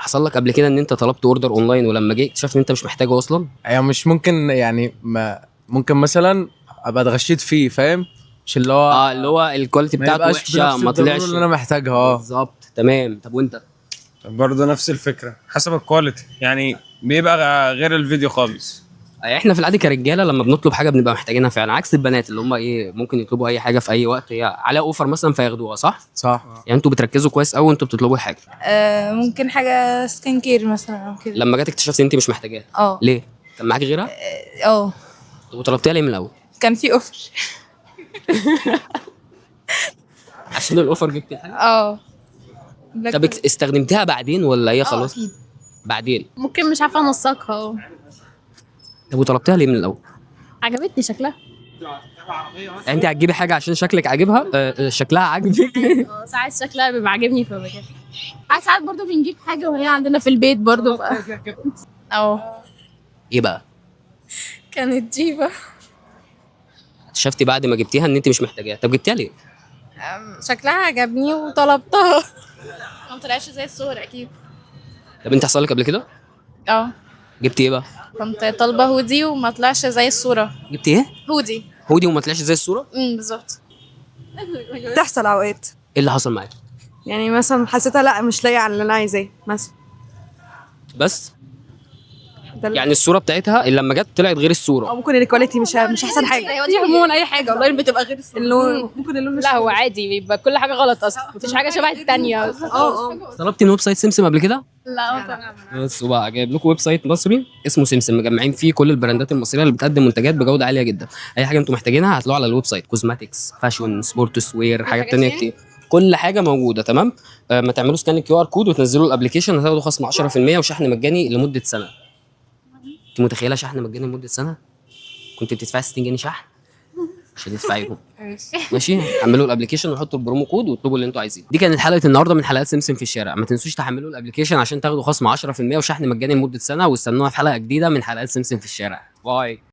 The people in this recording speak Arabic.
حصل لك قبل كده ان انت طلبت اوردر اونلاين ولما جه اكتشفت ان انت مش محتاجه اصلا؟ يعني مش ممكن، يعني ما ممكن مثلا ابقى اتغشيت فيه، فاهم؟ مش اللي هو اللي هو الكواليتي ما بتاعته يبقاش وحشه بنفس ما الضروره طلعش اللي انا محتاجها. بالظبط. تمام. طب وانت؟ برضه نفس الفكره، حسب الكواليتي يعني، بيبقى غير الفيديو خالص. احنا في العادي كرجاله لما بنطلب حاجه بنبقى محتاجينها فعلا، عكس البنات اللي هم ايه ممكن يطلبوا اي حاجه في اي وقت هي على اوفر مثلا فياخدوها، صح؟ صح. يعني انتوا بتركزوا كويس قوي وانتوا بتطلبوا الحاجه. ممكن حاجة سكين كير مثلا او كده. لما جت اكتشفت ان انت مش محتاجاها اه. ليه؟ كان معاك غيرها؟ اه. طب وطلبتيها ليه من الاول؟ كان في اوفر. عشان الاوفر جبت الحاجه؟ اه. طب استخدمتها بعدين ولا هي خلاص؟ اكيد. بعدين. ممكن مش عارفه انسقها. طب وطلبتها ليه من الاول؟ عجبتني شكلها. يعني انت هتجيبي حاجه عشان شكلك عاجبها؟ شكلها عاجبك؟ ساعات شكلها بيبقى عاجبني فبجيبها. ساعات برضو بنجيب حاجه وهي عندنا في البيت برضو اه. ايه بقى؟ كانت جيبة. اكتشفتي بعد ما جبتيها ان انت مش محتاجاها، طب جبتيها ليه؟ شكلها عجبني وطلبتها. ما طلعش زي الصور اكيد. طب انت حصل لك قبل كده؟ اه. جبتي ايه بقى؟ كنت طالبة هودي وما طلعش زي الصورة. جبتي ايه؟ هودي. هودي وما طلعش زي الصوره؟ بالظبط. بتحصل اوقات، ايه اللي حصل معاك؟ يعني مثلا حسيتها لا مش لايقه على اللي انا عايزاه مثلا. بس ده يعني الصوره بتاعتها اللي لما جت طلعت غير او الصوره. ممكن الكواليتي مش احسن حاجه. هو دي عموما اي حاجه والله بتبقى غير اللون ممكن اللون مش لا هو عادي بيبقى كل حاجه غلط اصلا، مفيش حاجه شبه التانية. طلبتي من ويب سايت سمسم قبل كده؟ لا طبعا. بس وبقى جايب لكم ويب سايت مصري اسمه سمسم، مجمعين فيه كل البراندات المصريه اللي بتقدم منتجات بجوده عاليه جدا. اي حاجه انتم محتاجينها هتلاقوها على الويب سايت، كوزماتكس، فاشون، سبورتس وير، حاجات تانية كتير. كل حاجه موجوده. تمام. ما تعملوا سكان الكيو ار كود وتنزلوا الابلكيشن هتاخدوا خصم 10% وشحن مجاني لمده سنه. انت متخيله شحن مجاني لمده سنه؟ كنت بتدفعي 60 جنيه شحن مش هتدفعيهم. ماشي. حملوا الابلكيشن وحطوا البرومو كود واطلبوا اللي انتوا عايزينه. دي كانت حلقه النهارده من حلقات سمسم في الشارع. ما تنسوش تحملوا الابلكيشن عشان تاخدوا خصم 10% وشحن مجاني لمده سنه، واستنونا في حلقه جديده من حلقات سمسم في الشارع. باي.